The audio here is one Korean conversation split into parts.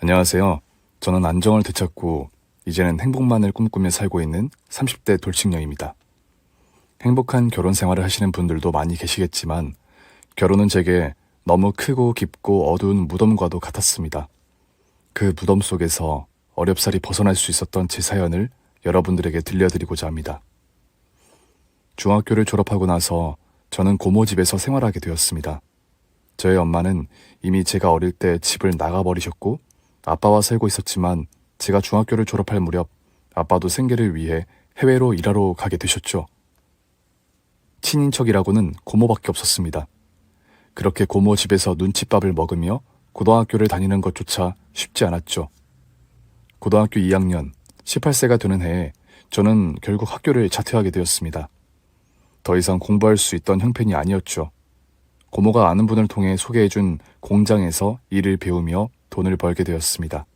안녕하세요. 저는 안정을 되찾고 이제는 행복만을 꿈꾸며 살고 있는 30대 돌직녀입니다. 행복한 결혼 생활을 하시는 분들도 많이 계시겠지만 결혼은 제게 너무 크고 깊고 어두운 무덤과도 같았습니다. 그 무덤 속에서 어렵사리 벗어날 수 있었던 제 사연을 여러분들에게 들려드리고자 합니다. 중학교를 졸업하고 나서 저는 고모 집에서 생활하게 되었습니다. 저희 엄마는 이미 제가 어릴 때 집을 나가버리셨고 아빠와 살고 있었지만 제가 중학교를 졸업할 무렵 아빠도 생계를 위해 해외로 일하러 가게 되셨죠. 친인척이라고는 고모밖에 없었습니다. 그렇게 고모 집에서 눈칫밥을 먹으며 고등학교를 다니는 것조차 쉽지 않았죠. 고등학교 2학년, 18세가 되는 해에 저는 결국 학교를 자퇴하게 되었습니다. 더 이상 공부할 수 있던 형편이 아니었죠. 고모가 아는 분을 통해 소개해준 공장에서 일을 배우며 돈을 벌게 되었습니다.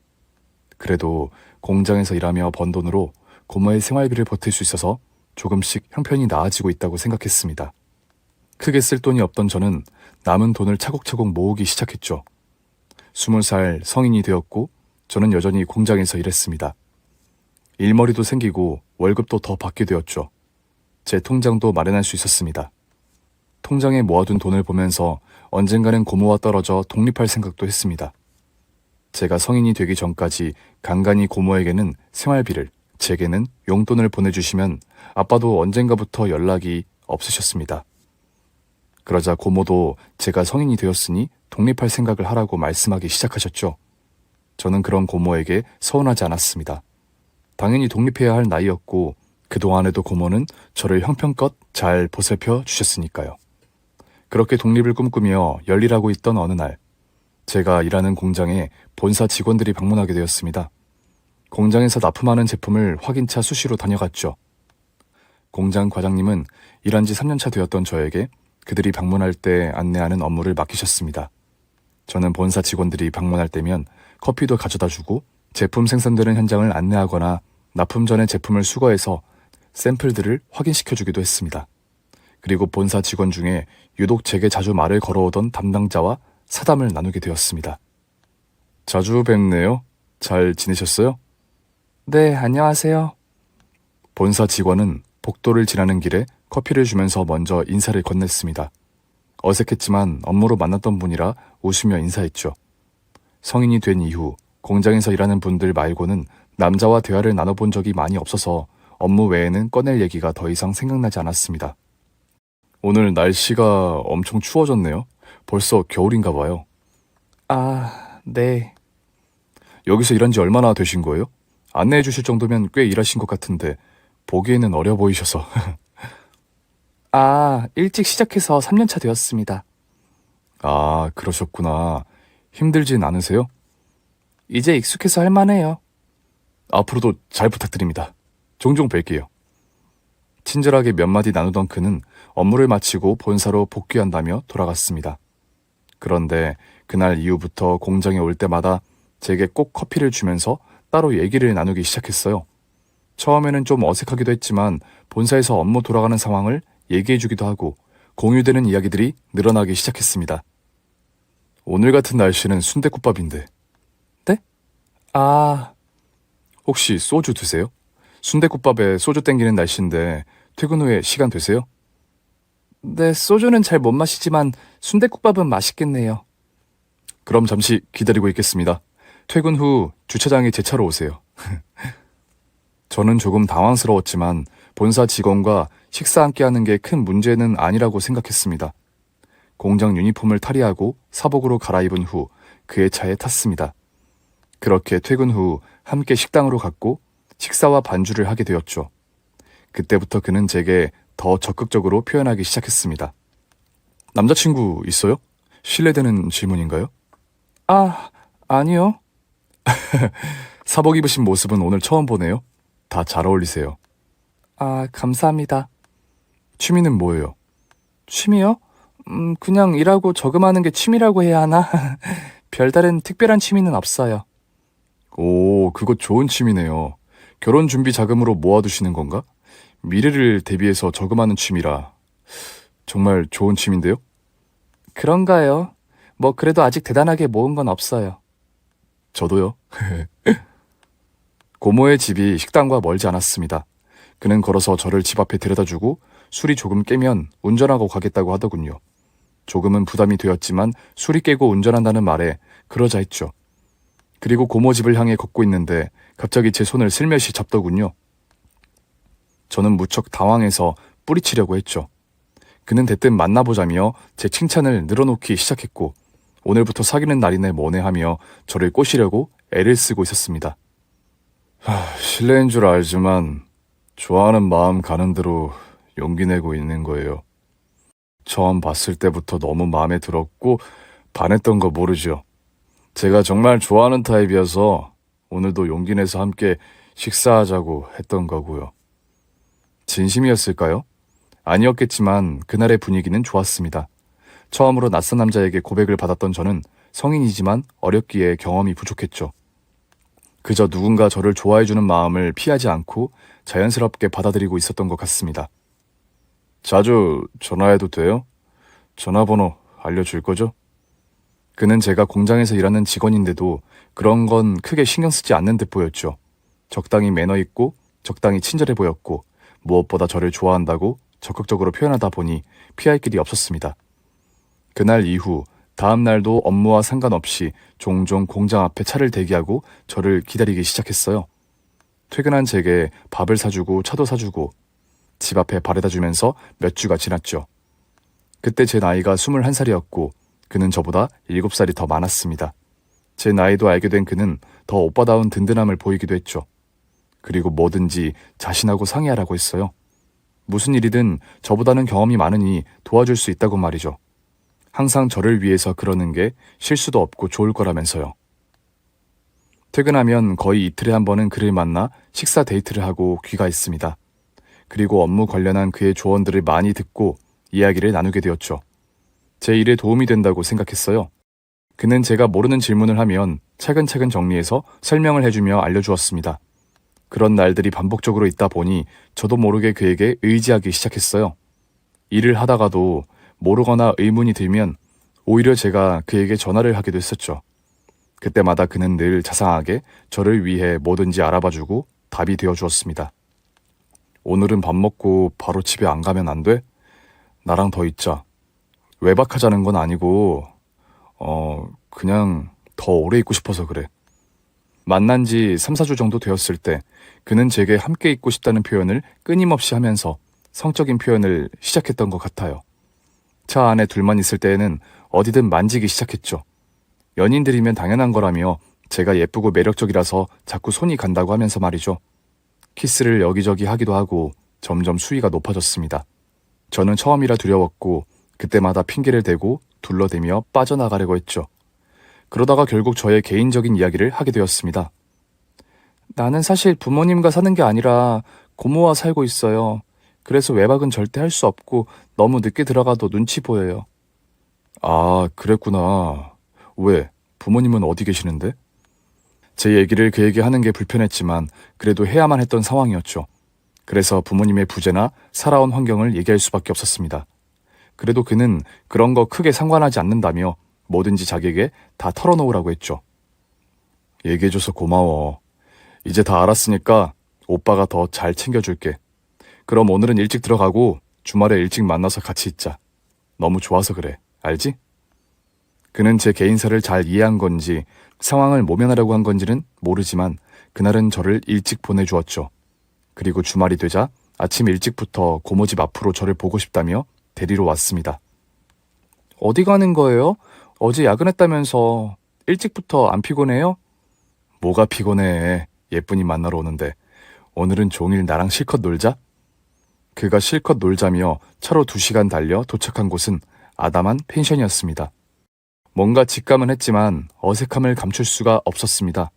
그래도 공장에서 일하며 번 돈으로 고모의 생활비를 버틸 수 있어서 조금씩 형편이 나아지고 있다고 생각했습니다. 크게 쓸 돈이 없던 저는 남은 돈을 차곡차곡 모으기 시작했죠. 20살 성인이 되었고 저는 여전히 공장에서 일했습니다. 일머리도 생기고 월급도 더 받게 되었죠. 제 통장도 마련할 수 있었습니다. 통장에 모아둔 돈을 보면서 언젠가는 고모와 떨어져 독립할 생각도 했습니다. 제가 성인이 되기 전까지 간간히 고모에게는 생활비를, 제게는 용돈을 보내주시면 아빠도 언젠가부터 연락이 없으셨습니다. 그러자 고모도 제가 성인이 되었으니 독립할 생각을 하라고 말씀하기 시작하셨죠. 저는 그런 고모에게 서운하지 않았습니다. 당연히 독립해야 할 나이였고 그동안에도 고모는 저를 형편껏 잘 보살펴 주셨으니까요. 그렇게 독립을 꿈꾸며 열일하고 있던 어느 날 제가 일하는 공장에 본사 직원들이 방문하게 되었습니다. 공장에서 납품하는 제품을 확인차 수시로 다녀갔죠. 공장 과장님은 일한 지 3년차 되었던 저에게 그들이 방문할 때 안내하는 업무를 맡기셨습니다. 저는 본사 직원들이 방문할 때면 커피도 가져다 주고 제품 생산되는 현장을 안내하거나 납품 전에 제품을 수거해서 샘플들을 확인시켜주기도 했습니다. 그리고 본사 직원 중에 유독 제게 자주 말을 걸어오던 담당자와 사담을 나누게 되었습니다. 자주 뵙네요. 잘 지내셨어요? 네, 안녕하세요. 본사 직원은 복도를 지나는 길에 커피를 주면서 먼저 인사를 건넸습니다. 어색했지만 업무로 만났던 분이라 웃으며 인사했죠. 성인이 된 이후 공장에서 일하는 분들 말고는 남자와 대화를 나눠본 적이 많이 없어서 업무 외에는 꺼낼 얘기가 더 이상 생각나지 않았습니다. 오늘 날씨가 엄청 추워졌네요. 벌써 겨울인가 봐요. 아, 네. 여기서 일한 지 얼마나 되신 거예요? 안내해 주실 정도면 꽤 일하신 것 같은데 보기에는 어려 보이셔서. 아, 일찍 시작해서 3년차 되었습니다. 아, 그러셨구나. 힘들진 않으세요? 이제 익숙해서 할 만해요. 앞으로도 잘 부탁드립니다. 종종 뵐게요. 친절하게 몇 마디 나누던 그는 업무를 마치고 본사로 복귀한다며 돌아갔습니다. 그런데 그날 이후부터 공장에 올 때마다 제게 꼭 커피를 주면서 따로 얘기를 나누기 시작했어요. 처음에는 좀 어색하기도 했지만 본사에서 업무 돌아가는 상황을 얘기해주기도 하고 공유되는 이야기들이 늘어나기 시작했습니다. 오늘 같은 날씨는 순댓국밥인데. 네? 아, 혹시 소주 드세요? 순댓국밥에 소주 땡기는 날씨인데 퇴근 후에 시간 되세요? 네, 소주는 잘 못 마시지만 순댓국밥은 맛있겠네요. 그럼 잠시 기다리고 있겠습니다. 퇴근 후 주차장에 제 차로 오세요. 저는 조금 당황스러웠지만 본사 직원과 식사 함께 하는 게 큰 문제는 아니라고 생각했습니다. 공장 유니폼을 탈의하고 사복으로 갈아입은 후 그의 차에 탔습니다. 그렇게 퇴근 후 함께 식당으로 갔고 식사와 반주를 하게 되었죠. 그때부터 그는 제게 더 적극적으로 표현하기 시작했습니다. 남자친구 있어요? 실례되는 질문인가요? 아, 아니요. 사복 입으신 모습은 오늘 처음 보네요. 다 잘 어울리세요. 아, 감사합니다. 취미는 뭐예요? 취미요? 그냥 일하고 저금하는 게 취미라고 해야 하나? 별다른 특별한 취미는 없어요. 오, 그거 좋은 취미네요. 결혼 준비 자금으로 모아두시는 건가? 미래를 대비해서 저금하는 취미라. 정말 좋은 취미인데요? 그런가요? 뭐 그래도 아직 대단하게 모은 건 없어요. 저도요. 고모의 집이 식당과 멀지 않았습니다. 그는 걸어서 저를 집 앞에 데려다주고 술이 조금 깨면 운전하고 가겠다고 하더군요. 조금은 부담이 되었지만 술이 깨고 운전한다는 말에 그러자 했죠. 그리고 고모 집을 향해 걷고 있는데 갑자기 제 손을 슬며시 잡더군요. 저는 무척 당황해서 뿌리치려고 했죠. 그는 대뜸 만나보자며 제 칭찬을 늘어놓기 시작했고 오늘부터 사귀는 날이네 뭐네 하며 저를 꼬시려고 애를 쓰고 있었습니다. 실례인 줄 알지만 좋아하는 마음 가는 대로 용기 내고 있는 거예요. 처음 봤을 때부터 너무 마음에 들었고 반했던 거 모르죠. 제가 정말 좋아하는 타입이어서 오늘도 용기 내서 함께 식사하자고 했던 거고요. 진심이었을까요? 아니었겠지만 그날의 분위기는 좋았습니다. 처음으로 낯선 남자에게 고백을 받았던 저는 성인이지만 어렸기에 경험이 부족했죠. 그저 누군가 저를 좋아해주는 마음을 피하지 않고 자연스럽게 받아들이고 있었던 것 같습니다. 자주 전화해도 돼요? 전화번호 알려줄 거죠? 그는 제가 공장에서 일하는 직원인데도 그런 건 크게 신경 쓰지 않는 듯 보였죠. 적당히 매너 있고 적당히 친절해 보였고 무엇보다 저를 좋아한다고 적극적으로 표현하다 보니 피할 길이 없었습니다. 그날 이후 다음 날도 업무와 상관없이 종종 공장 앞에 차를 대기하고 저를 기다리기 시작했어요. 퇴근한 제게 밥을 사주고 차도 사주고 집 앞에 바래다 주면서 몇 주가 지났죠. 그때 제 나이가 21살이었고 그는 저보다 7살이 더 많았습니다. 제 나이도 알게 된 그는 더 오빠다운 든든함을 보이기도 했죠. 그리고 뭐든지 자신하고 상의하라고 했어요. 무슨 일이든 저보다는 경험이 많으니 도와줄 수 있다고 말이죠. 항상 저를 위해서 그러는 게 실수도 없고 좋을 거라면서요. 퇴근하면 거의 이틀에 한 번은 그를 만나 식사 데이트를 하고 귀가했습니다. 그리고 업무 관련한 그의 조언들을 많이 듣고 이야기를 나누게 되었죠. 제 일에 도움이 된다고 생각했어요. 그는 제가 모르는 질문을 하면 차근차근 정리해서 설명을 해주며 알려주었습니다. 그런 날들이 반복적으로 있다 보니 저도 모르게 그에게 의지하기 시작했어요. 일을 하다가도 모르거나 의문이 들면 오히려 제가 그에게 전화를 하기도 했었죠. 그때마다 그는 늘 자상하게 저를 위해 뭐든지 알아봐주고 답이 되어주었습니다. 오늘은 밥 먹고 바로 집에 안 가면 안 돼? 나랑 더 있자. 외박하자는 건 아니고 그냥 더 오래 있고 싶어서 그래. 만난 지 3, 4주 정도 되었을 때 그는 제게 함께 있고 싶다는 표현을 끊임없이 하면서 성적인 표현을 시작했던 것 같아요. 차 안에 둘만 있을 때에는 어디든 만지기 시작했죠. 연인들이면 당연한 거라며 제가 예쁘고 매력적이라서 자꾸 손이 간다고 하면서 말이죠. 키스를 여기저기 하기도 하고 점점 수위가 높아졌습니다. 저는 처음이라 두려웠고 그때마다 핑계를 대고 둘러대며 빠져나가려고 했죠. 그러다가 결국 저의 개인적인 이야기를 하게 되었습니다. 나는 사실 부모님과 사는 게 아니라 고모와 살고 있어요. 그래서 외박은 절대 할 수 없고 너무 늦게 들어가도 눈치 보여요. 아, 그랬구나. 왜? 부모님은 어디 계시는데? 제 얘기를 그에게 하는 게 불편했지만 그래도 해야만 했던 상황이었죠. 그래서 부모님의 부재나 살아온 환경을 얘기할 수밖에 없었습니다. 그래도 그는 그런 거 크게 상관하지 않는다며 뭐든지 자기에게 다 털어놓으라고 했죠. 얘기해줘서 고마워. 이제 다 알았으니까 오빠가 더 잘 챙겨줄게. 그럼 오늘은 일찍 들어가고 주말에 일찍 만나서 같이 있자. 너무 좋아서 그래. 알지? 그는 제 개인사를 잘 이해한 건지 상황을 모면하려고 한 건지는 모르지만 그날은 저를 일찍 보내주었죠. 그리고 주말이 되자 아침 일찍부터 고모 집 앞으로 저를 보고 싶다며 데리러 왔습니다. 어디 가는 거예요? 어제 야근했다면서 일찍부터 안 피곤해요? 뭐가 피곤해. 예쁜이 만나러 오는데. 오늘은 종일 나랑 실컷 놀자? 그가 실컷 놀자며 차로 2시간 달려 도착한 곳은 아담한 펜션이었습니다. 뭔가 직감은 했지만 어색함을 감출 수가 없었습니다.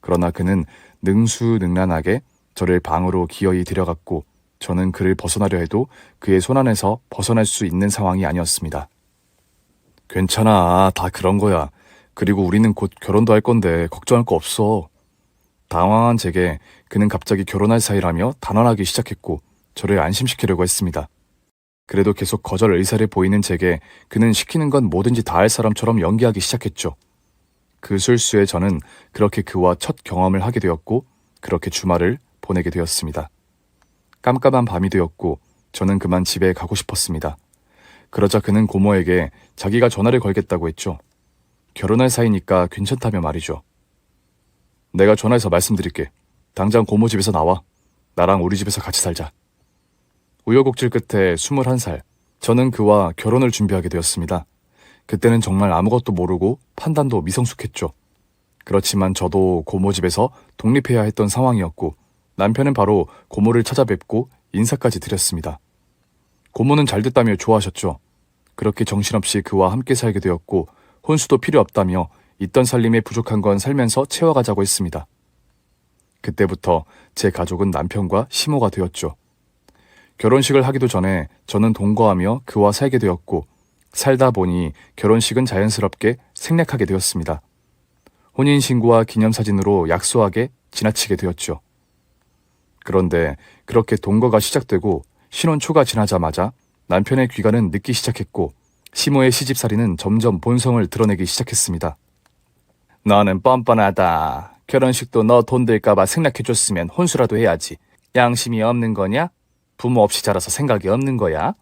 그러나 그는 능수능란하게 저를 방으로 기어이 데려갔고 저는 그를 벗어나려 해도 그의 손안에서 벗어날 수 있는 상황이 아니었습니다. 괜찮아. 다 그런 거야. 그리고 우리는 곧 결혼도 할 건데 걱정할 거 없어. 당황한 제게 그는 갑자기 결혼할 사이라며 단언하기 시작했고 저를 안심시키려고 했습니다. 그래도 계속 거절 의사를 보이는 제게 그는 시키는 건 뭐든지 다 할 사람처럼 연기하기 시작했죠. 그 술수에 저는 그렇게 그와 첫 경험을 하게 되었고 그렇게 주말을 보내게 되었습니다. 깜깜한 밤이 되었고 저는 그만 집에 가고 싶었습니다. 그러자 그는 고모에게 자기가 전화를 걸겠다고 했죠. 결혼할 사이니까 괜찮다며 말이죠. 내가 전화해서 말씀드릴게. 당장 고모 집에서 나와. 나랑 우리 집에서 같이 살자. 우여곡절 끝에 21살, 저는 그와 결혼을 준비하게 되었습니다. 그때는 정말 아무것도 모르고 판단도 미성숙했죠. 그렇지만 저도 고모 집에서 독립해야 했던 상황이었고 남편은 바로 고모를 찾아뵙고 인사까지 드렸습니다. 고모는 잘 됐다며 좋아하셨죠. 그렇게 정신없이 그와 함께 살게 되었고 혼수도 필요 없다며 있던 살림에 부족한 건 살면서 채워가자고 했습니다. 그때부터 제 가족은 남편과 시모가 되었죠. 결혼식을 하기도 전에 저는 동거하며 그와 살게 되었고 살다 보니 결혼식은 자연스럽게 생략하게 되었습니다. 혼인신고와 기념사진으로 약소하게 지나치게 되었죠. 그런데 그렇게 동거가 시작되고 신혼초가 지나자마자 남편의 귀가는 늦기 시작했고 시모의 시집살이는 점점 본성을 드러내기 시작했습니다. 너는 뻔뻔하다. 결혼식도 너 돈 들까봐 생략해줬으면 혼수라도 해야지. 양심이 없는 거냐? 부모 없이 자라서 생각이 없는 거야?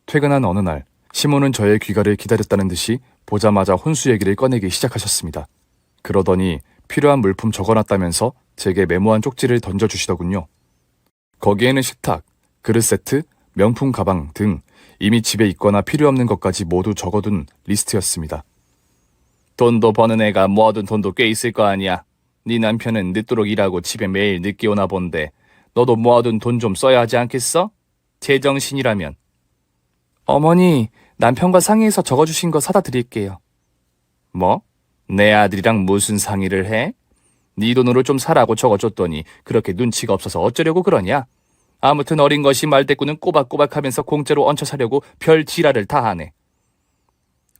퇴근한 어느 날 시모는 저의 귀가를 기다렸다는 듯이 보자마자 혼수 얘기를 꺼내기 시작하셨습니다. 그러더니 필요한 물품 적어놨다면서 제게 메모한 쪽지를 던져주시더군요. 거기에는 식탁, 그릇 세트, 명품 가방 등 이미 집에 있거나 필요 없는 것까지 모두 적어둔 리스트였습니다. 돈도 버는 애가 모아둔 돈도 꽤 있을 거 아니야. 네 남편은 늦도록 일하고 집에 매일 늦게 오나 본데 너도 모아둔 돈 좀 써야 하지 않겠어? 제정신이라면. 어머니, 남편과 상의해서 적어주신 거 사다 드릴게요. 뭐? 내 아들이랑 무슨 상의를 해? 네 돈으로 좀 사라고 적어줬더니 그렇게 눈치가 없어서 어쩌려고 그러냐? 아무튼 어린 것이 말대꾸는 꼬박꼬박하면서 공짜로 얹혀 사려고 별 지랄을 다 하네.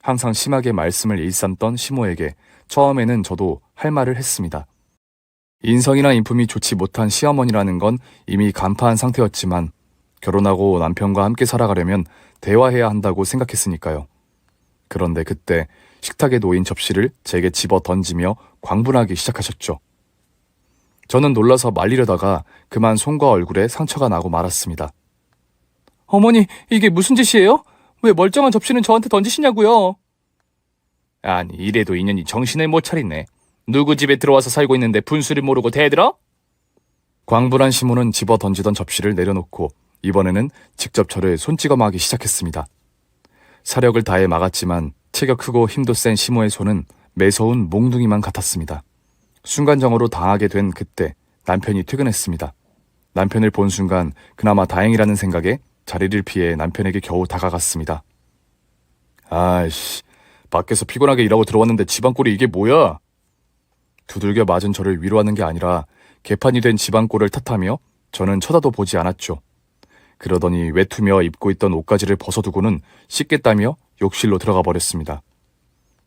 항상 심하게 말씀을 일삼던 시모에게 처음에는 저도 할 말을 했습니다. 인성이나 인품이 좋지 못한 시어머니라는 건 이미 간파한 상태였지만 결혼하고 남편과 함께 살아가려면 대화해야 한다고 생각했으니까요. 그런데 그때 식탁에 놓인 접시를 제게 집어 던지며 광분하기 시작하셨죠. 저는 놀라서 말리려다가 그만 손과 얼굴에 상처가 나고 말았습니다. 어머니, 이게 무슨 짓이에요? 왜 멀쩡한 접시는 저한테 던지시냐고요? 아니, 이래도 인연이 정신을 못 차리네. 누구 집에 들어와서 살고 있는데 분수를 모르고 대들어? 광분한 시모는 집어 던지던 접시를 내려놓고 이번에는 직접 저를 손찌검하기 시작했습니다. 사력을 다해 막았지만 체격 크고 힘도 센 시모의 손은 매서운 몽둥이만 같았습니다. 순간적으로 당하게 된 그때 남편이 퇴근했습니다. 남편을 본 순간 그나마 다행이라는 생각에 자리를 피해 남편에게 겨우 다가갔습니다. 아이씨, 밖에서 피곤하게 일하고 들어왔는데 집안꼴이 이게 뭐야? 두들겨 맞은 저를 위로하는 게 아니라 개판이 된 집안꼴을 탓하며 저는 쳐다도 보지 않았죠. 그러더니 외투며 입고 있던 옷가지를 벗어두고는 씻겠다며 욕실로 들어가 버렸습니다.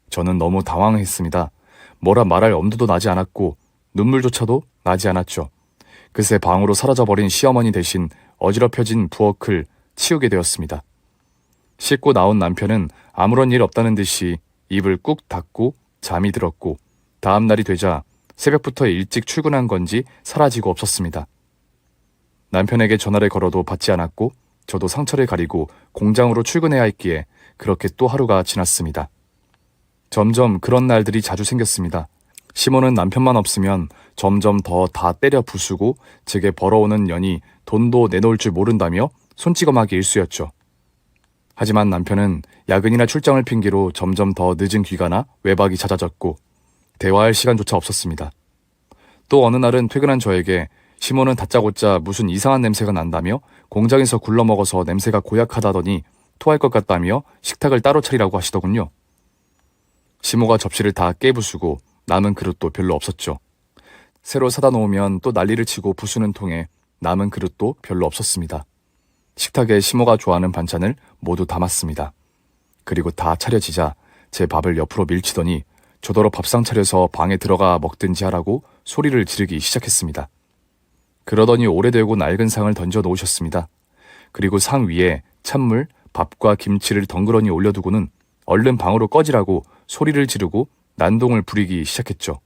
저는 너무 당황했습니다. 뭐라 말할 엄두도 나지 않았고 눈물조차도 나지 않았죠. 그새 방으로 사라져버린 시어머니 대신 어지럽혀진 부엌을 치우게 되었습니다. 씻고 나온 남편은 아무런 일 없다는 듯이 입을 꾹 닫고 잠이 들었고 다음 날이 되자 새벽부터 일찍 출근한 건지 사라지고 없었습니다. 남편에게 전화를 걸어도 받지 않았고 저도 상처를 가리고 공장으로 출근해야 했기에 그렇게 또 하루가 지났습니다. 점점 그런 날들이 자주 생겼습니다. 시모는 남편만 없으면 점점 더 다 때려 부수고 제게 벌어오는 년이 돈도 내놓을 줄 모른다며 손찌검하기 일쑤였죠. 하지만 남편은 야근이나 출장을 핑계로 점점 더 늦은 귀가나 외박이 잦아졌고 대화할 시간조차 없었습니다. 또 어느 날은 퇴근한 저에게 시모는 다짜고짜 무슨 이상한 냄새가 난다며 공장에서 굴러먹어서 냄새가 고약하다더니 토할 것 같다며 식탁을 따로 차리라고 하시더군요. 시모가 접시를 다 깨부수고 남은 그릇도 별로 없었죠. 새로 사다 놓으면 또 난리를 치고 부수는 통에 남은 그릇도 별로 없었습니다. 식탁에 시모가 좋아하는 반찬을 모두 담았습니다. 그리고 다 차려지자 제 밥을 옆으로 밀치더니 저더러 밥상 차려서 방에 들어가 먹든지 하라고 소리를 지르기 시작했습니다. 그러더니 오래되고 낡은 상을 던져 놓으셨습니다. 그리고 상 위에 찬물, 밥과 김치를 덩그러니 올려두고는 얼른 방으로 꺼지라고 소리를 지르고 난동을 부리기 시작했죠.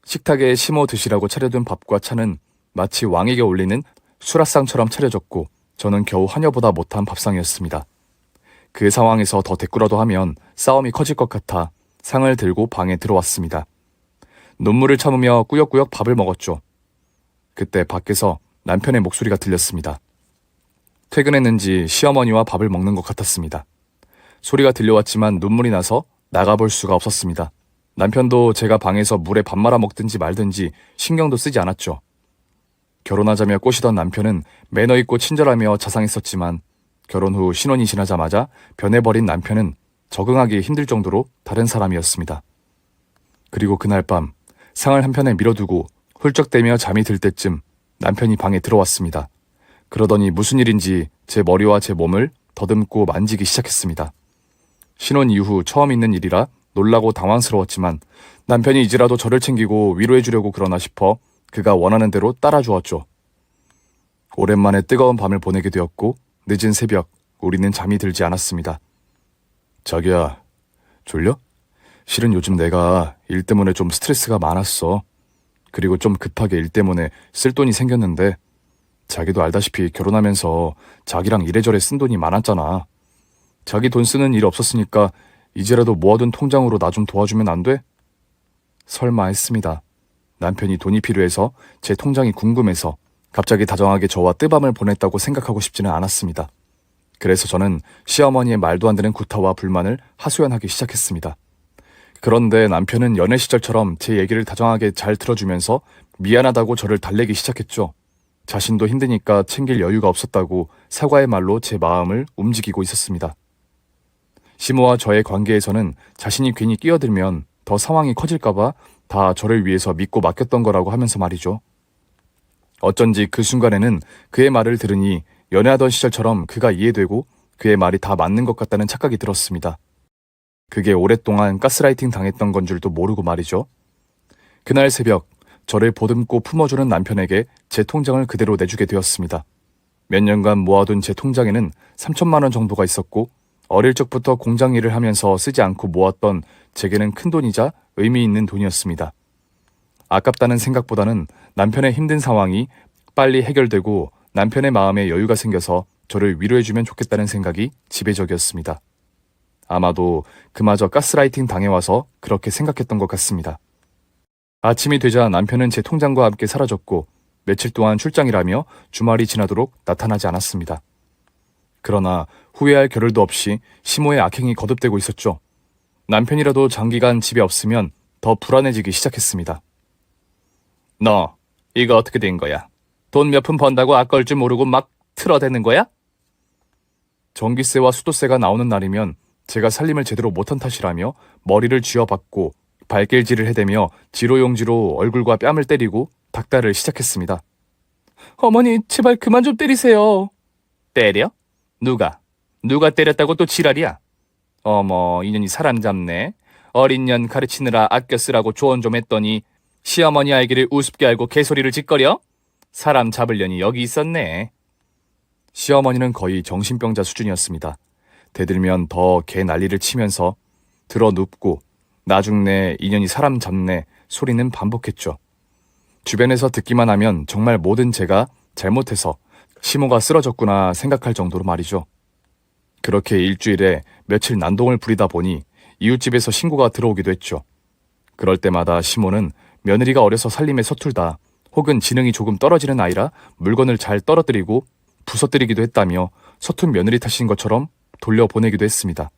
식탁에 시모 드시라고 차려둔 밥과 차는 마치 왕에게 올리는 수라상처럼 차려졌고 저는 겨우 하녀보다 못한 밥상이었습니다. 그 상황에서 더 대꾸라도 하면 싸움이 커질 것 같아 상을 들고 방에 들어왔습니다. 눈물을 참으며 꾸역꾸역 밥을 먹었죠. 그때 밖에서 남편의 목소리가 들렸습니다. 퇴근했는지 시어머니와 밥을 먹는 것 같았습니다. 소리가 들려왔지만 눈물이 나서 나가볼 수가 없었습니다. 남편도 제가 방에서 물에 밥 말아 먹든지 말든지 신경도 쓰지 않았죠. 결혼하자며 꼬시던 남편은 매너 있고 친절하며 자상했었지만 결혼 후 신혼이 지나자마자 변해버린 남편은 적응하기 힘들 정도로 다른 사람이었습니다. 그리고 그날 밤 상을 한편에 밀어두고 훌쩍대며 잠이 들 때쯤 남편이 방에 들어왔습니다. 그러더니 무슨 일인지 제 머리와 제 몸을 더듬고 만지기 시작했습니다. 신혼 이후 처음 있는 일이라 놀라고 당황스러웠지만 남편이 이제라도 저를 챙기고 위로해주려고 그러나 싶어 그가 원하는 대로 따라주었죠. 오랜만에 뜨거운 밤을 보내게 되었고 늦은 새벽 우리는 잠이 들지 않았습니다. 자기야, 졸려? 실은 요즘 내가 일 때문에 좀 스트레스가 많았어. 그리고 좀 급하게 일 때문에 쓸 돈이 생겼는데 자기도 알다시피 결혼하면서 자기랑 이래저래 쓴 돈이 많았잖아. 자기 돈 쓰는 일 없었으니까 이제라도 모아둔 통장으로 나 좀 도와주면 안 돼? 설마 했습니다. 남편이 돈이 필요해서 제 통장이 궁금해서 갑자기 다정하게 저와 뜨밤을 보냈다고 생각하고 싶지는 않았습니다. 그래서 저는 시어머니의 말도 안 되는 구타와 불만을 하소연하기 시작했습니다. 그런데 남편은 연애 시절처럼 제 얘기를 다정하게 잘 들어주면서 미안하다고 저를 달래기 시작했죠. 자신도 힘드니까 챙길 여유가 없었다고 사과의 말로 제 마음을 움직이고 있었습니다. 시모와 저의 관계에서는 자신이 괜히 끼어들면 더 상황이 커질까봐 다 저를 위해서 믿고 맡겼던 거라고 하면서 말이죠. 어쩐지 그 순간에는 그의 말을 들으니 연애하던 시절처럼 그가 이해되고 그의 말이 다 맞는 것 같다는 착각이 들었습니다. 그게 오랫동안 가스라이팅 당했던 건 줄도 모르고 말이죠. 그날 새벽 저를 보듬고 품어주는 남편에게 제 통장을 그대로 내주게 되었습니다. 몇 년간 모아둔 제 통장에는 3천만 원 정도가 있었고 어릴 적부터 공장 일을 하면서 쓰지 않고 모았던 제게는 큰 돈이자 의미 있는 돈이었습니다. 아깝다는 생각보다는 남편의 힘든 상황이 빨리 해결되고 남편의 마음에 여유가 생겨서 저를 위로해주면 좋겠다는 생각이 지배적이었습니다. 아마도 그마저 가스라이팅 당해와서 그렇게 생각했던 것 같습니다. 아침이 되자 남편은 제 통장과 함께 사라졌고 며칠 동안 출장이라며 주말이 지나도록 나타나지 않았습니다. 그러나 후회할 겨를도 없이 시모의 악행이 거듭되고 있었죠. 남편이라도 장기간 집에 없으면 더 불안해지기 시작했습니다. 너, 이거 어떻게 된 거야? 돈 몇 푼 번다고 아까울 줄 모르고 막 틀어대는 거야? 전기세와 수도세가 나오는 날이면 제가 살림을 제대로 못한 탓이라며 머리를 쥐어박고 발길질을 해대며 지로용지로 얼굴과 뺨을 때리고 닥달을 시작했습니다. 어머니, 제발 그만 좀 때리세요. 때려? 누가 때렸다고 또 지랄이야? 어머, 이년이 사람 잡네. 어린 년 가르치느라 아껴 쓰라고 조언 좀 했더니 시어머니 알기를 우습게 알고 개소리를 짓거려? 사람 잡으려니 여기 있었네. 시어머니는 거의 정신병자 수준이었습니다. 대들면 더 개 난리를 치면서 들어 눕고 나중내 이년이 사람 잡네 소리는 반복했죠. 주변에서 듣기만 하면 정말 모든 제가 잘못해서 시모가 쓰러졌구나 생각할 정도로 말이죠. 그렇게 일주일에 며칠 난동을 부리다 보니 이웃집에서 신고가 들어오기도 했죠. 그럴 때마다 시모는 며느리가 어려서 살림에 서툴다 혹은 지능이 조금 떨어지는 아이라 물건을 잘 떨어뜨리고 부서뜨리기도 했다며 서툰 며느리 탓인 것처럼 돌려보내기도 했습니다.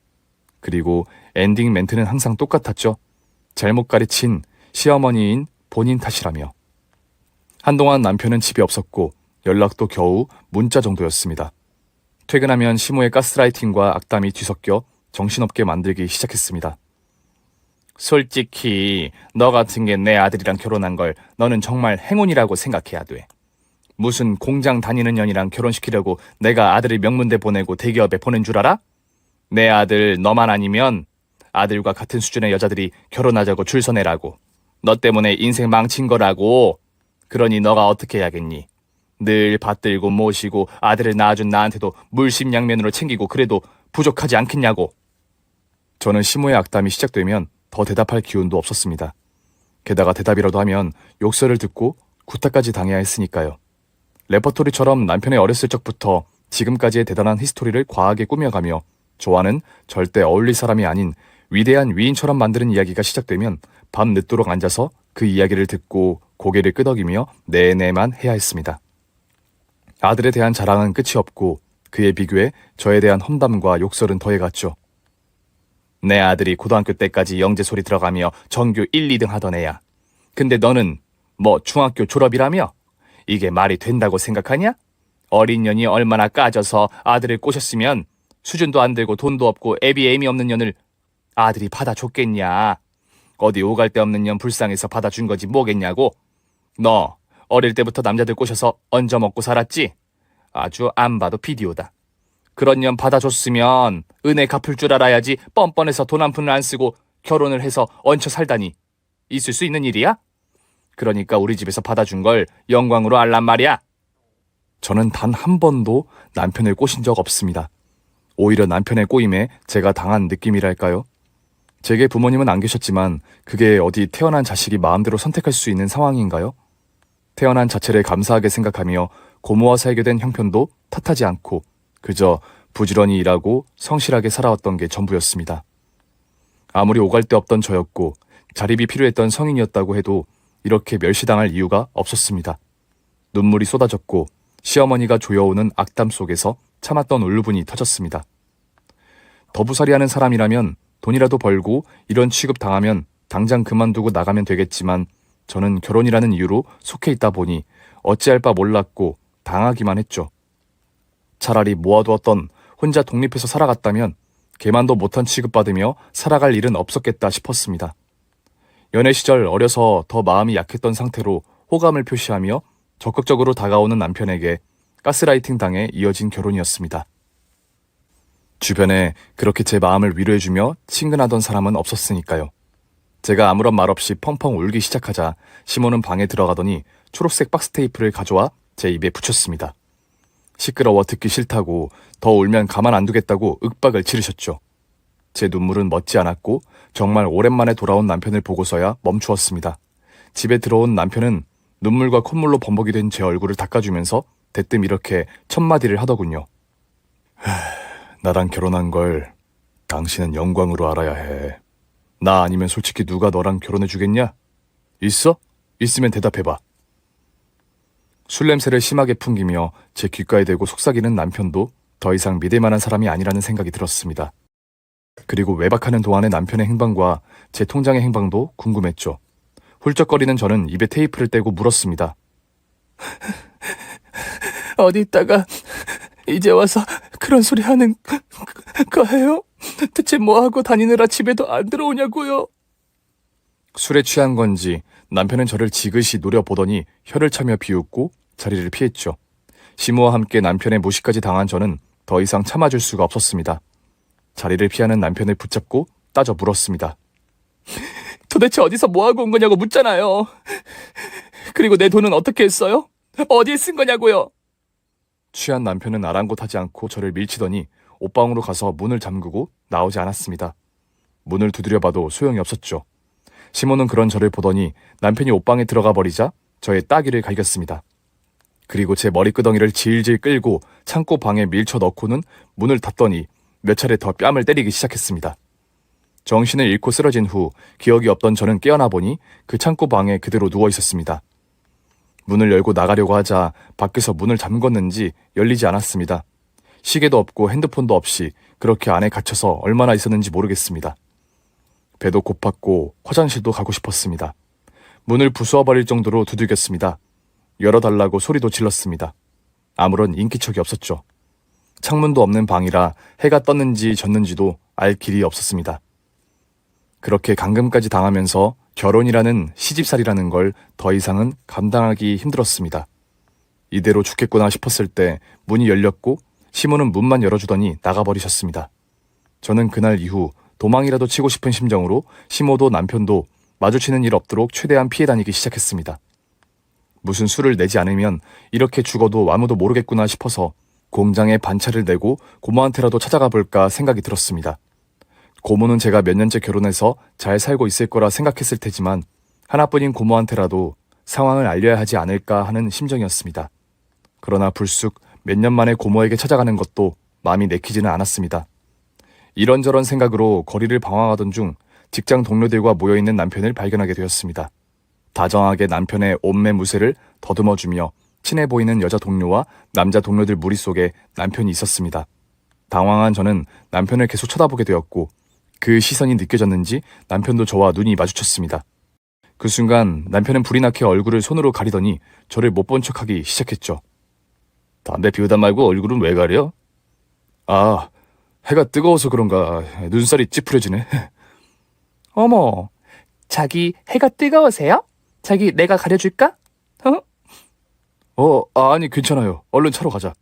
그리고 엔딩 멘트는 항상 똑같았죠. 잘못 가르친 시어머니인 본인 탓이라며. 한동안 남편은 집에 없었고 연락도 겨우 문자 정도였습니다. 퇴근하면 시모의 가스라이팅과 악담이 뒤섞여 정신없게 만들기 시작했습니다. 솔직히 너 같은 게 내 아들이랑 결혼한 걸 너는 정말 행운이라고 생각해야 돼. 무슨 공장 다니는 년이랑 결혼시키려고 내가 아들을 명문대 보내고 대기업에 보낸 줄 알아? 내 아들 너만 아니면 아들과 같은 수준의 여자들이 결혼하자고 줄 서내라고. 너 때문에 인생 망친 거라고. 그러니 너가 어떻게 해야겠니? 늘 받들고 모시고 아들을 낳아준 나한테도 물심양면으로 챙기고 그래도 부족하지 않겠냐고. 저는 시모의 악담이 시작되면 더 대답할 기운도 없었습니다. 게다가 대답이라도 하면 욕설을 듣고 구타까지 당해야 했으니까요. 레퍼토리처럼 남편의 어렸을 적부터 지금까지의 대단한 히스토리를 과하게 꾸며가며 저와는 절대 어울릴 사람이 아닌 위대한 위인처럼 만드는 이야기가 시작되면 밤 늦도록 앉아서 그 이야기를 듣고 고개를 끄덕이며 네네만 해야 했습니다. 아들에 대한 자랑은 끝이 없고 그에 비교해 저에 대한 험담과 욕설은 더해갔죠. 내 아들이 고등학교 때까지 영재 소리 들어가며 전교 1, 2등 하던 애야. 근데 너는 뭐 중학교 졸업이라며? 이게 말이 된다고 생각하냐? 어린 년이 얼마나 까져서 아들을 꼬셨으면 수준도 안 되고 돈도 없고 애비 애미 없는 년을 아들이 받아줬겠냐? 어디 오갈 데 없는 년 불쌍해서 받아준 거지 뭐겠냐고? 너 어릴 때부터 남자들 꼬셔서 얹어먹고 살았지? 아주 안 봐도 비디오다. 그런 년 받아줬으면 은혜 갚을 줄 알아야지 뻔뻔해서 돈 한 푼을 안 쓰고 결혼을 해서 얹혀 살다니. 있을 수 있는 일이야? 그러니까 우리 집에서 받아준 걸 영광으로 알란 말이야. 저는 단 한 번도 남편을 꼬신 적 없습니다. 오히려 남편의 꼬임에 제가 당한 느낌이랄까요? 제게 부모님은 안 계셨지만 그게 어디 태어난 자식이 마음대로 선택할 수 있는 상황인가요? 태어난 자체를 감사하게 생각하며 고모와 살게 된 형편도 탓하지 않고 그저 부지런히 일하고 성실하게 살아왔던 게 전부였습니다. 아무리 오갈 데 없던 저였고 자립이 필요했던 성인이었다고 해도 이렇게 멸시당할 이유가 없었습니다. 눈물이 쏟아졌고 시어머니가 조여오는 악담 속에서 참았던 울분이 터졌습니다. 더부살이하는 사람이라면 돈이라도 벌고 이런 취급 당하면 당장 그만두고 나가면 되겠지만 저는 결혼이라는 이유로 속해 있다 보니 어찌할 바 몰랐고 당하기만 했죠. 차라리 모아두었던 혼자 독립해서 살아갔다면 개만도 못한 취급받으며 살아갈 일은 없었겠다 싶었습니다. 연애 시절 어려서 더 마음이 약했던 상태로 호감을 표시하며 적극적으로 다가오는 남편에게 가스라이팅 당해 이어진 결혼이었습니다. 주변에 그렇게 제 마음을 위로해주며 친근하던 사람은 없었으니까요. 제가 아무런 말 없이 펑펑 울기 시작하자 시모는 방에 들어가더니 초록색 박스 테이프를 가져와 제 입에 붙였습니다. 시끄러워 듣기 싫다고 더 울면 가만 안 두겠다고 윽박을 지르셨죠. 제 눈물은 멎지 않았고 정말 오랜만에 돌아온 남편을 보고서야 멈추었습니다. 집에 들어온 남편은 눈물과 콧물로 범벅이 된 제 얼굴을 닦아주면서 대뜸 이렇게 첫마디를 하더군요. 나랑 결혼한 걸 당신은 영광으로 알아야 해. 나 아니면 솔직히 누가 너랑 결혼해주겠냐? 있어? 있으면 대답해봐. 술 냄새를 심하게 풍기며 제 귓가에 대고 속삭이는 남편도 더 이상 믿을 만한 사람이 아니라는 생각이 들었습니다. 그리고 외박하는 동안의 남편의 행방과 제 통장의 행방도 궁금했죠. 훌쩍거리는 저는 입에 테이프를 떼고 물었습니다. 어디 있다가 이제 와서 그런 소리 하는 거예요? 대체 뭐하고 다니느라 집에도 안 들어오냐고요? 술에 취한 건지 남편은 저를 지그시 노려보더니 혀를 차며 비웃고 자리를 피했죠. 시모와 함께 남편의 무시까지 당한 저는 더 이상 참아줄 수가 없었습니다. 자리를 피하는 남편을 붙잡고 따져 물었습니다. 도대체 어디서 뭐하고 온 거냐고 묻잖아요. 그리고 내 돈은 어떻게 했어요? 어디에 쓴 거냐고요? 취한 남편은 아랑곳하지 않고 저를 밀치더니 옷방으로 가서 문을 잠그고 나오지 않았습니다. 문을 두드려봐도 소용이 없었죠. 시모는 그런 저를 보더니 남편이 옷방에 들어가 버리자 저의 따귀를 갈겼습니다. 그리고 제 머리끄덩이를 질질 끌고 창고 방에 밀쳐 넣고는 문을 닫더니 몇 차례 더 뺨을 때리기 시작했습니다. 정신을 잃고 쓰러진 후 기억이 없던 저는 깨어나 보니 그 창고 방에 그대로 누워 있었습니다. 문을 열고 나가려고 하자 밖에서 문을 잠궜는지 열리지 않았습니다. 시계도 없고 핸드폰도 없이 그렇게 안에 갇혀서 얼마나 있었는지 모르겠습니다. 배도 고팠고 화장실도 가고 싶었습니다. 문을 부수어버릴 정도로 두들겼습니다. 열어달라고 소리도 질렀습니다. 아무런 인기척이 없었죠. 창문도 없는 방이라 해가 떴는지 졌는지도 알 길이 없었습니다. 그렇게 감금까지 당하면서 결혼이라는 시집살이라는 걸 더 이상은 감당하기 힘들었습니다. 이대로 죽겠구나 싶었을 때 문이 열렸고 시모는 문만 열어주더니 나가버리셨습니다. 저는 그날 이후 도망이라도 치고 싶은 심정으로 시모도 남편도 마주치는 일 없도록 최대한 피해 다니기 시작했습니다. 무슨 수를 내지 않으면 이렇게 죽어도 아무도 모르겠구나 싶어서 공장에 반차를 내고 고모한테라도 찾아가 볼까 생각이 들었습니다. 고모는 제가 몇 년째 결혼해서 잘 살고 있을 거라 생각했을 테지만 하나뿐인 고모한테라도 상황을 알려야 하지 않을까 하는 심정이었습니다. 그러나 불쑥 몇 년 만에 고모에게 찾아가는 것도 마음이 내키지는 않았습니다. 이런저런 생각으로 거리를 방황하던 중 직장 동료들과 모여있는 남편을 발견하게 되었습니다. 다정하게 남편의 옷매 무새를 더듬어주며 친해 보이는 여자 동료와 남자 동료들 무리 속에 남편이 있었습니다. 당황한 저는 남편을 계속 쳐다보게 되었고 그 시선이 느껴졌는지 남편도 저와 눈이 마주쳤습니다. 그 순간 남편은 불이 나게 얼굴을 손으로 가리더니 저를 못 본 척하기 시작했죠. 담배 피우다 말고 얼굴은 왜 가려? 아, 해가 뜨거워서 그런가 눈살이 찌푸려지네. 어머, 자기 해가 뜨거우세요? 자기 내가 가려줄까? 아니 괜찮아요. 얼른 차로 가자.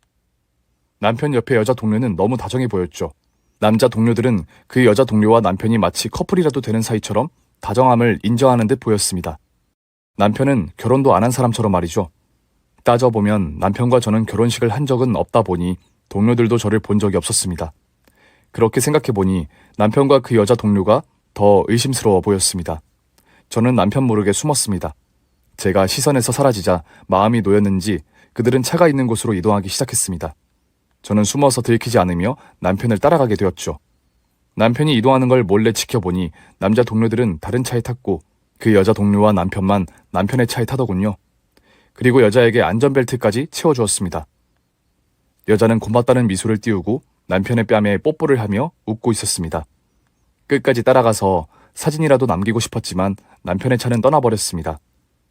남편 옆에 여자 동료는 너무 다정해 보였죠. 남자 동료들은 그 여자 동료와 남편이 마치 커플이라도 되는 사이처럼 다정함을 인정하는 듯 보였습니다. 남편은 결혼도 안 한 사람처럼 말이죠. 따져보면 남편과 저는 결혼식을 한 적은 없다 보니 동료들도 저를 본 적이 없었습니다. 그렇게 생각해보니 남편과 그 여자 동료가 더 의심스러워 보였습니다. 저는 남편 모르게 숨었습니다. 제가 시선에서 사라지자 마음이 놓였는지 그들은 차가 있는 곳으로 이동하기 시작했습니다. 저는 숨어서 들키지 않으며 남편을 따라가게 되었죠. 남편이 이동하는 걸 몰래 지켜보니 남자 동료들은 다른 차에 탔고 그 여자 동료와 남편만 남편의 차에 타더군요. 그리고 여자에게 안전벨트까지 채워주었습니다. 여자는 고맙다는 미소를 띄우고 남편의 뺨에 뽀뽀를 하며 웃고 있었습니다. 끝까지 따라가서 사진이라도 남기고 싶었지만 남편의 차는 떠나버렸습니다.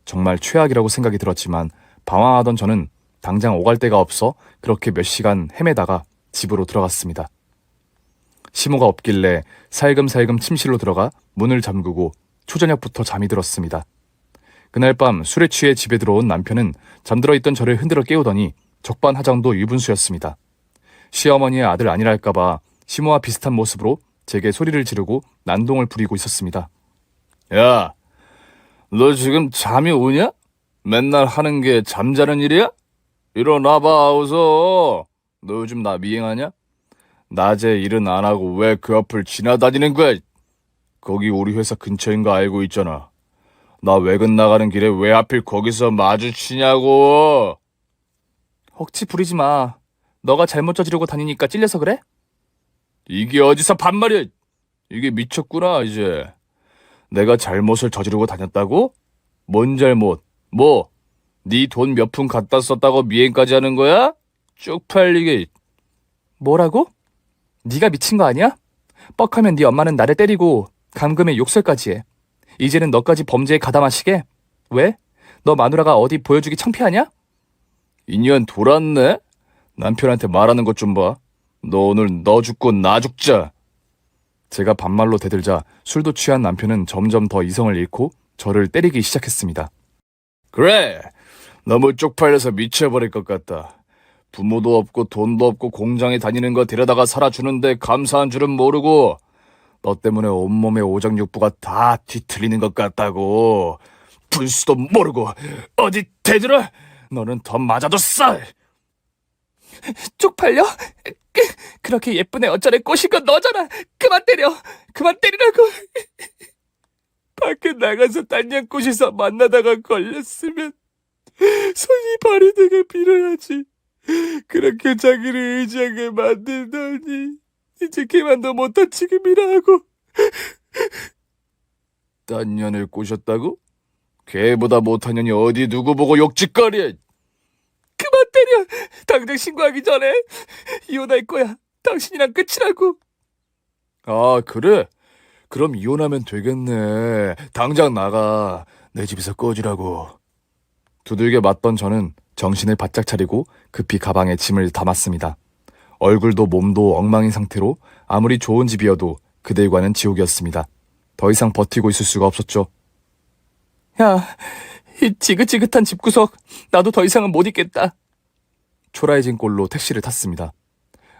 정말 최악이라고 생각이 들었지만 방황하던 저는 당장 오갈 데가 없어 그렇게 몇 시간 헤매다가 집으로 들어갔습니다. 시모가 없길래 살금살금 침실로 들어가 문을 잠그고 초저녁부터 잠이 들었습니다. 그날 밤 술에 취해 집에 들어온 남편은 잠들어 있던 저를 흔들어 깨우더니 적반하장도 유분수였습니다. 시어머니의 아들 아니랄까봐 시모와 비슷한 모습으로 제게 소리를 지르고 난동을 부리고 있었습니다. 야, 너 지금 잠이 오냐? 맨날 하는 게 잠자는 일이야? 일어나봐, 어서. 너 요즘 나 미행하냐? 낮에 일은 안 하고 왜 그 앞을 지나다니는 거야? 거기 우리 회사 근처인 거 알고 있잖아. 나 외근 나가는 길에 왜 하필 거기서 마주치냐고. 억지 부리지 마. 너가 잘못 저지르고 다니니까 찔려서 그래? 이게 어디서 반말이야? 이게 미쳤구나, 이제. 내가 잘못을 저지르고 다녔다고? 뭔 잘못? 뭐? 네 돈 몇 푼 갖다 썼다고 미행까지 하는 거야? 쪽팔리게. 뭐라고? 네가 미친 거 아니야? 뻑하면 네 엄마는 나를 때리고 감금에 욕설까지 해. 이제는 너까지 범죄에 가담하시게? 왜? 너 마누라가 어디 보여주기 창피하냐? 인연 돌았네? 남편한테 말하는 것 좀 봐. 너 오늘 너 죽고 나 죽자. 제가 반말로 대들자 술도 취한 남편은 점점 더 이성을 잃고 저를 때리기 시작했습니다. 그래, 너무 쪽팔려서 미쳐버릴 것 같다. 부모도 없고 돈도 없고 공장에 다니는 거 데려다가 살아주는데 감사한 줄은 모르고 너 때문에 온몸의 오장육부가 다 뒤틀리는 것 같다고. 분수도 모르고 어디 대들어? 너는 더 맞아도 싸. 쪽팔려? 그렇게 예쁜 애 어쩌래 꼬신 건 너잖아. 그만 때려. 그만 때리라고. 밖에 나가서 딴년 꼬시서 만나다가 걸렸으면 손이 발이 되게 빌어야지. 그렇게 자기를 의지하게 만들다니. 이제 그만도 못한 지금이라 하고. 딴 년을 꼬셨다고? 걔보다 못한 년이 어디 누구 보고 욕짓거리. 그만 때려. 당장 신고하기 전에 이혼할 거야. 당신이랑 끝이라고. 아, 그래? 그럼 이혼하면 되겠네. 당장 나가. 내 집에서 꺼지라고. 두들겨 맞던 저는 정신을 바짝 차리고 급히 가방에 짐을 담았습니다. 얼굴도 몸도 엉망인 상태로 아무리 좋은 집이어도 그들과는 지옥이었습니다. 더 이상 버티고 있을 수가 없었죠. 야, 이 지긋지긋한 집구석 나도 더 이상은 못 있겠다. 초라해진 꼴로 택시를 탔습니다.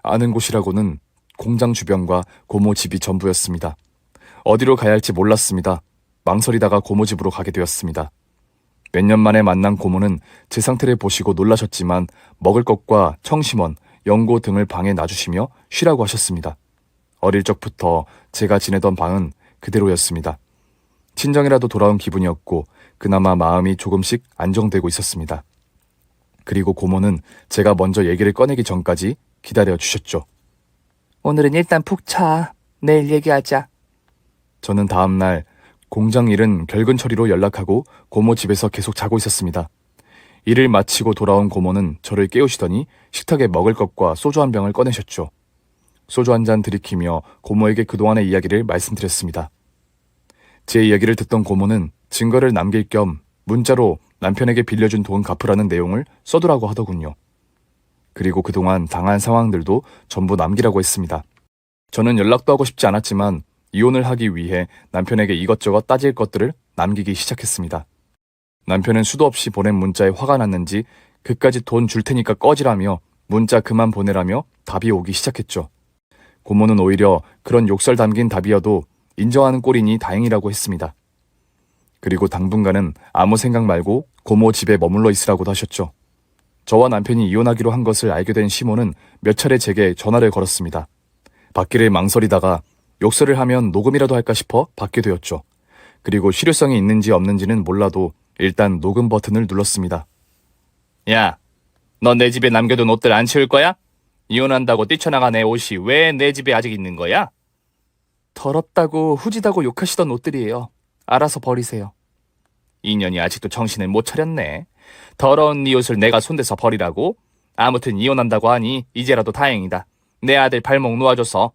아는 곳이라고는 공장 주변과 고모 집이 전부였습니다. 어디로 가야 할지 몰랐습니다. 망설이다가 고모 집으로 가게 되었습니다. 몇 년 만에 만난 고모는 제 상태를 보시고 놀라셨지만 먹을 것과 청심원, 연고 등을 방에 놔주시며 쉬라고 하셨습니다. 어릴 적부터 제가 지내던 방은 그대로였습니다. 친정이라도 돌아온 기분이었고 그나마 마음이 조금씩 안정되고 있었습니다. 그리고 고모는 제가 먼저 얘기를 꺼내기 전까지 기다려 주셨죠. 오늘은 일단 푹 자. 내일 얘기하자. 저는 다음날 공장 일은 결근 처리로 연락하고 고모 집에서 계속 자고 있었습니다. 일을 마치고 돌아온 고모는 저를 깨우시더니 식탁에 먹을 것과 소주 한 병을 꺼내셨죠. 소주 한 잔 들이키며 고모에게 그동안의 이야기를 말씀드렸습니다. 제 이야기를 듣던 고모는 증거를 남길 겸 문자로 남편에게 빌려준 돈 갚으라는 내용을 써두라고 하더군요. 그리고 그동안 당한 상황들도 전부 남기라고 했습니다. 저는 연락도 하고 싶지 않았지만 이혼을 하기 위해 남편에게 이것저것 따질 것들을 남기기 시작했습니다. 남편은 수도 없이 보낸 문자에 화가 났는지 그까지 돈 줄 테니까 꺼지라며 문자 그만 보내라며 답이 오기 시작했죠. 고모는 오히려 그런 욕설 담긴 답이어도 인정하는 꼴이니 다행이라고 했습니다. 그리고 당분간은 아무 생각 말고 고모 집에 머물러 있으라고도 하셨죠. 저와 남편이 이혼하기로 한 것을 알게 된 시모는 몇 차례 제게 전화를 걸었습니다. 받기를 망설이다가 욕설을 하면 녹음이라도 할까 싶어 받게 되었죠. 그리고 실효성이 있는지 없는지는 몰라도 일단 녹음 버튼을 눌렀습니다. 야, 너 내 집에 남겨둔 옷들 안 치울 거야? 이혼한다고 뛰쳐나간 애 옷이 왜 내 집에 아직 있는 거야? 더럽다고 후지다고 욕하시던 옷들이에요. 알아서 버리세요. 인연이 아직도 정신을 못 차렸네. 더러운 네 옷을 내가 손대서 버리라고? 아무튼 이혼한다고 하니 이제라도 다행이다. 내 아들 발목 놓아줘서.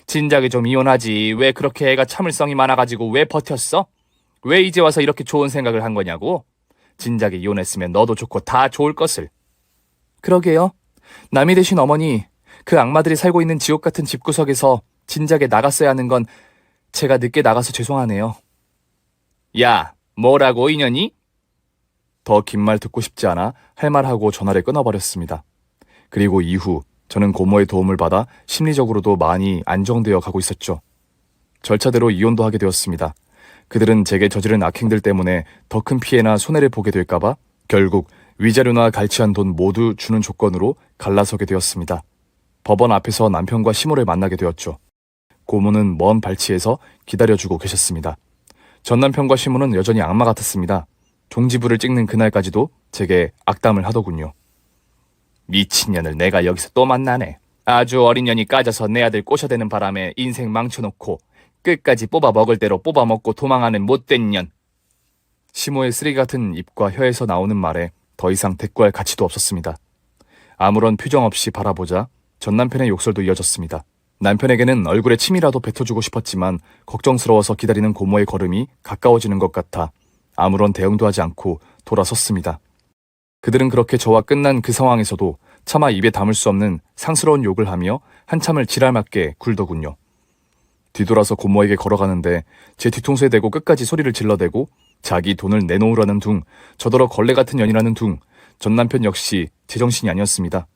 진작에 좀 이혼하지. 왜 그렇게 애가 참을성이 많아가지고 왜 버텼어? 왜 이제 와서 이렇게 좋은 생각을 한 거냐고? 진작에 이혼했으면 너도 좋고 다 좋을 것을. 그러게요. 남이 되신 어머니, 그 악마들이 살고 있는 지옥 같은 집구석에서 진작에 나갔어야 하는 건 제가 늦게 나가서 죄송하네요. 야, 뭐라고 인연이? 더 긴 말 듣고 싶지 않아 할 말하고 전화를 끊어버렸습니다. 그리고 이후 저는 고모의 도움을 받아 심리적으로도 많이 안정되어 가고 있었죠. 절차대로 이혼도 하게 되었습니다. 그들은 제게 저지른 악행들 때문에 더 큰 피해나 손해를 보게 될까봐 결국 위자료나 갈취한 돈 모두 주는 조건으로 갈라서게 되었습니다. 법원 앞에서 남편과 시모를 만나게 되었죠. 고모는 먼 발치에서 기다려주고 계셨습니다. 전 남편과 시모는 여전히 악마 같았습니다. 종지부를 찍는 그날까지도 제게 악담을 하더군요. 미친년을 내가 여기서 또 만나네. 아주 어린 년이 까져서 내 아들 꼬셔대는 바람에 인생 망쳐놓고 끝까지 뽑아 먹을 대로 뽑아 먹고 도망하는 못된 년. 시모의 쓰레기 같은 입과 혀에서 나오는 말에 더 이상 대꾸할 가치도 없었습니다. 아무런 표정 없이 바라보자 전 남편의 욕설도 이어졌습니다. 남편에게는 얼굴에 침이라도 뱉어주고 싶었지만 걱정스러워서 기다리는 고모의 걸음이 가까워지는 것 같아 아무런 대응도 하지 않고 돌아섰습니다. 그들은 그렇게 저와 끝난 그 상황에서도 차마 입에 담을 수 없는 상스러운 욕을 하며 한참을 지랄맞게 굴더군요. 뒤돌아서 고모에게 걸어가는데 제 뒤통수에 대고 끝까지 소리를 질러대고 자기 돈을 내놓으라는 둥, 저더러 걸레 같은 년이라는 둥, 전 남편 역시 제정신이 아니었습니다.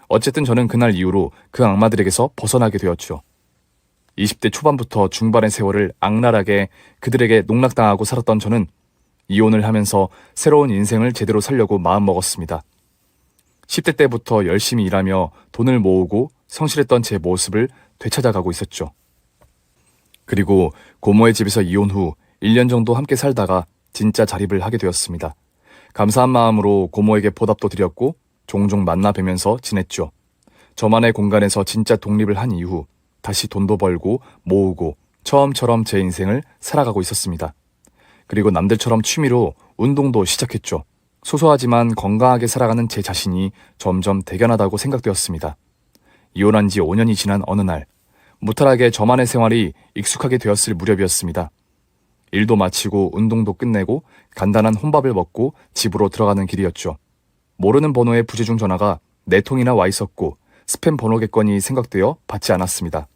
어쨌든 저는 그날 이후로 그 악마들에게서 벗어나게 되었죠. 20대 초반부터 중반의 세월을 악랄하게 그들에게 농락당하고 살았던 저는 이혼을 하면서 새로운 인생을 제대로 살려고 마음먹었습니다. 10대 때부터 열심히 일하며 돈을 모으고 성실했던 제 모습을 되찾아가고 있었죠. 그리고 고모의 집에서 이혼 후 1년 정도 함께 살다가 진짜 자립을 하게 되었습니다. 감사한 마음으로 고모에게 보답도 드렸고 종종 만나 뵈면서 지냈죠. 저만의 공간에서 진짜 독립을 한 이후 다시 돈도 벌고 모으고 처음처럼 제 인생을 살아가고 있었습니다. 그리고 남들처럼 취미로 운동도 시작했죠. 소소하지만 건강하게 살아가는 제 자신이 점점 대견하다고 생각되었습니다. 이혼한 지 5년이 지난 어느 날, 무탈하게 저만의 생활이 익숙하게 되었을 무렵이었습니다. 일도 마치고 운동도 끝내고 간단한 혼밥을 먹고 집으로 들어가는 길이었죠. 모르는 번호의 부재중 전화가 4통이나 와 있었고 스팸 번호겠거니 생각되어 받지 않았습니다.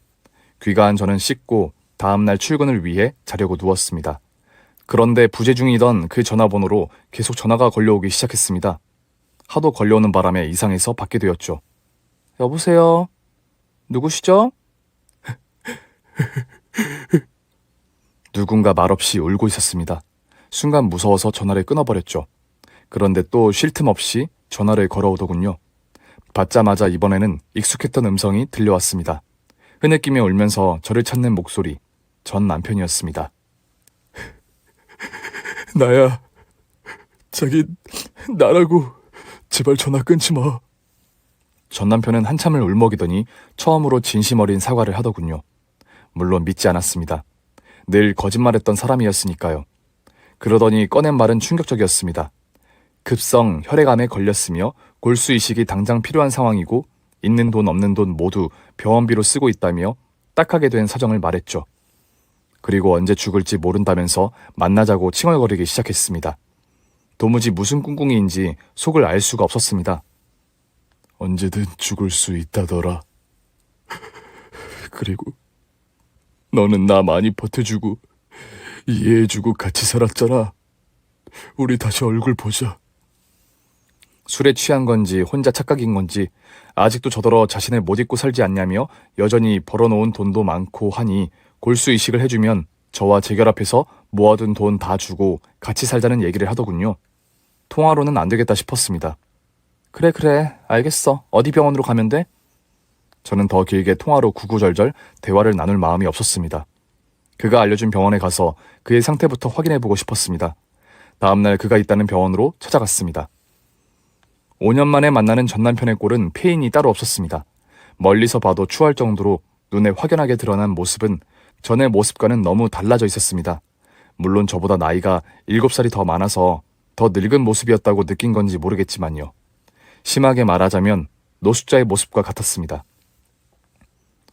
귀가한 저는 씻고 다음날 출근을 위해 자려고 누웠습니다. 그런데 부재중이던 그 전화번호로 계속 전화가 걸려오기 시작했습니다. 하도 걸려오는 바람에 이상해서 받게 되었죠. 여보세요? 누구시죠? 누군가 말없이 울고 있었습니다. 순간 무서워서 전화를 끊어버렸죠. 그런데 또 쉴 틈 없이 전화를 걸어오더군요. 받자마자 이번에는 익숙했던 음성이 들려왔습니다. 흐느끼며 울면서 저를 찾는 목소리, 전 남편이었습니다. 나야. 자기 나라고 제발 전화 끊지 마. 전 남편은 한참을 울먹이더니 처음으로 진심 어린 사과를 하더군요. 물론 믿지 않았습니다. 늘 거짓말했던 사람이었으니까요. 그러더니 꺼낸 말은 충격적이었습니다. 급성 혈액암에 걸렸으며 골수이식이 당장 필요한 상황이고 있는 돈 없는 돈 모두 병원비로 쓰고 있다며 딱하게 된 사정을 말했죠. 그리고 언제 죽을지 모른다면서 만나자고 칭얼거리기 시작했습니다. 도무지 무슨 꿍꿍이인지 속을 알 수가 없었습니다. 언제든 죽을 수 있다더라. 그리고 너는 나 많이 버텨주고 이해해주고 같이 살았잖아. 우리 다시 얼굴 보자. 술에 취한 건지 혼자 착각인 건지 아직도 저더러 자신을 못 잊고 살지 않냐며 여전히 벌어놓은 돈도 많고 하니 골수이식을 해주면 저와 재결합해서 모아둔 돈 다 주고 같이 살자는 얘기를 하더군요. 통화로는 안 되겠다 싶었습니다. 그래 알겠어. 어디 병원으로 가면 돼? 저는 더 길게 통화로 구구절절 대화를 나눌 마음이 없었습니다. 그가 알려준 병원에 가서 그의 상태부터 확인해보고 싶었습니다. 다음날 그가 있다는 병원으로 찾아갔습니다. 5년 만에 만나는 전 남편의 꼴은 폐인이 따로 없었습니다. 멀리서 봐도 추할 정도로 눈에 확연하게 드러난 모습은 전의 모습과는 너무 달라져 있었습니다. 물론 저보다 나이가 7살이 더 많아서 더 늙은 모습이었다고 느낀 건지 모르겠지만요. 심하게 말하자면 노숙자의 모습과 같았습니다.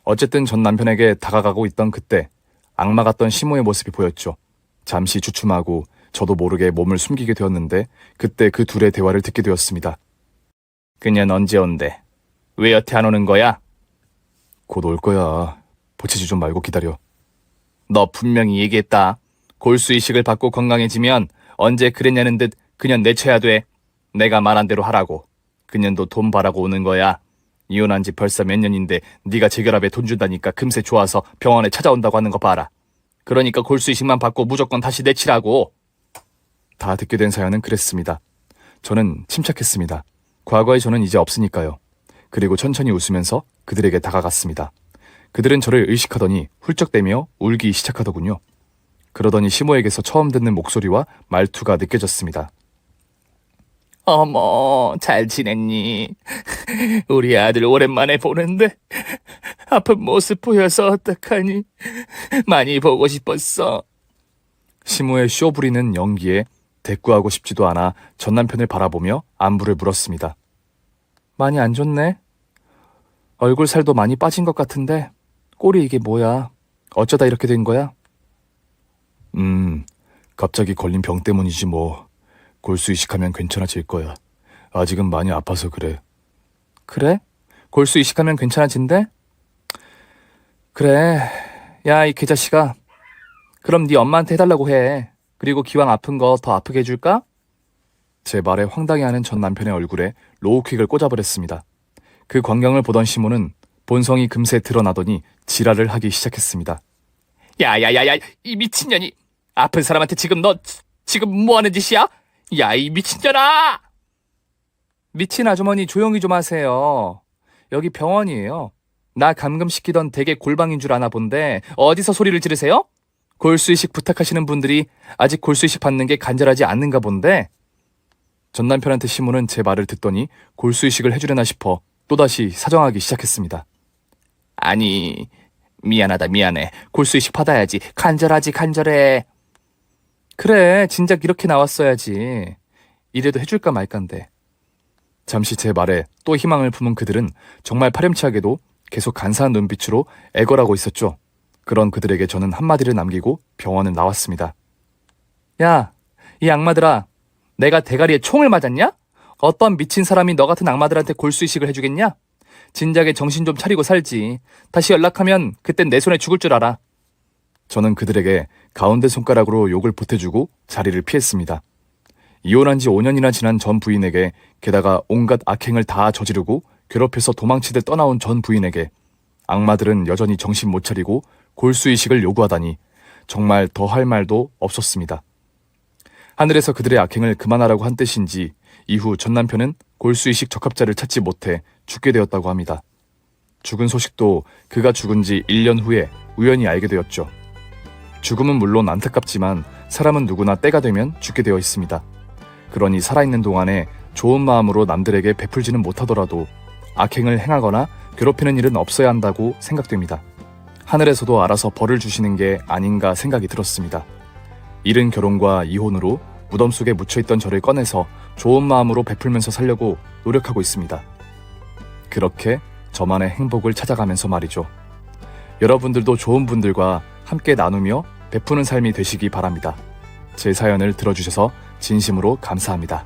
어쨌든 전 남편에게 다가가고 있던 그때 악마 같던 시모의 모습이 보였죠. 잠시 주춤하고 저도 모르게 몸을 숨기게 되었는데 그때 그 둘의 대화를 듣게 되었습니다. 그년 언제 온대? 왜 여태 안 오는 거야? 곧 올 거야. 보채지 좀 말고 기다려. 너 분명히 얘기했다. 골수이식을 받고 건강해지면 언제 그랬냐는 듯 그년 내쳐야 돼. 내가 말한 대로 하라고. 그년도 돈 바라고 오는 거야. 이혼한 지 벌써 몇 년인데 네가 재결합에 돈 준다니까 금세 좋아서 병원에 찾아온다고 하는 거 봐라. 그러니까 골수이식만 받고 무조건 다시 내치라고. 다 듣게 된 사연은 그랬습니다. 저는 침착했습니다. 과거의 저는 이제 없으니까요. 그리고 천천히 웃으면서 그들에게 다가갔습니다. 그들은 저를 의식하더니 훌쩍대며 울기 시작하더군요. 그러더니 시모에게서 처음 듣는 목소리와 말투가 느껴졌습니다. 어머, 잘 지냈니? 우리 아들 오랜만에 보는데 아픈 모습 보여서 어떡하니? 많이 보고 싶었어. 시모의 쇼 부리는 연기에 대꾸하고 싶지도 않아 전 남편을 바라보며 안부를 물었습니다. 많이 안 좋네? 얼굴 살도 많이 빠진 것 같은데 꼴이 이게 뭐야? 어쩌다 이렇게 된 거야? 갑자기 걸린 병 때문이지 뭐. 골수 이식하면 괜찮아질 거야. 아직은 많이 아파서 그래. 그래? 골수 이식하면 괜찮아진대? 그래. 야, 이 개자식아. 그럼 네 엄마한테 해달라고 해. 그리고 기왕 아픈 거 더 아프게 해줄까? 제 말에 황당해하는 전 남편의 얼굴에 로우킥을 꽂아버렸습니다. 그 광경을 보던 시모는 본성이 금세 드러나더니 지랄을 하기 시작했습니다. 야야야야, 이 미친년이. 아픈 사람한테 지금 너 지금 뭐하는 짓이야? 야, 이 미친년아! 미친 아주머니 조용히 좀 하세요. 여기 병원이에요. 나 감금시키던 되게 골방인 줄 아나 본데 어디서 소리를 지르세요? 골수이식 부탁하시는 분들이 아직 골수이식 받는 게 간절하지 않는가 본데. 전 남편한테 시모는 제 말을 듣더니 골수이식을 해주려나 싶어 또다시 사정하기 시작했습니다. 아니, 미안하다 미안해. 골수이식 받아야지. 간절하지 간절해. 그래, 진작 이렇게 나왔어야지. 이래도 해줄까 말까인데. 잠시 제 말에 또 희망을 품은 그들은 정말 파렴치하게도 계속 간사한 눈빛으로 애걸하고 있었죠. 그런 그들에게 저는 한마디를 남기고 병원을 나왔습니다. 야, 이 악마들아. 내가 대가리에 총을 맞았냐? 어떤 미친 사람이 너 같은 악마들한테 골수이식을 해주겠냐? 진작에 정신 좀 차리고 살지. 다시 연락하면 그땐 내 손에 죽을 줄 알아. 저는 그들에게 가운데 손가락으로 욕을 보태주고 자리를 피했습니다. 이혼한 지 5년이나 지난 전 부인에게 게다가 온갖 악행을 다 저지르고 괴롭혀서 도망치듯 떠나온 전 부인에게 악마들은 여전히 정신 못 차리고 골수이식을 요구하다니 정말 더 할 말도 없었습니다. 하늘에서 그들의 악행을 그만하라고 한 뜻인지 이후 전 남편은 골수이식 적합자를 찾지 못해 죽게 되었다고 합니다. 죽은 소식도 그가 죽은 지 1년 후에 우연히 알게 되었죠. 죽음은 물론 안타깝지만 사람은 누구나 때가 되면 죽게 되어 있습니다. 그러니 살아있는 동안에 좋은 마음으로 남들에게 베풀지는 못하더라도 악행을 행하거나 괴롭히는 일은 없어야 한다고 생각됩니다. 하늘에서도 알아서 벌을 주시는 게 아닌가 생각이 들었습니다. 이른 결혼과 이혼으로 무덤 속에 묻혀있던 저를 꺼내서 좋은 마음으로 베풀면서 살려고 노력하고 있습니다. 그렇게 저만의 행복을 찾아가면서 말이죠. 여러분들도 좋은 분들과 함께 나누며 베푸는 삶이 되시기 바랍니다. 제 사연을 들어주셔서 진심으로 감사합니다.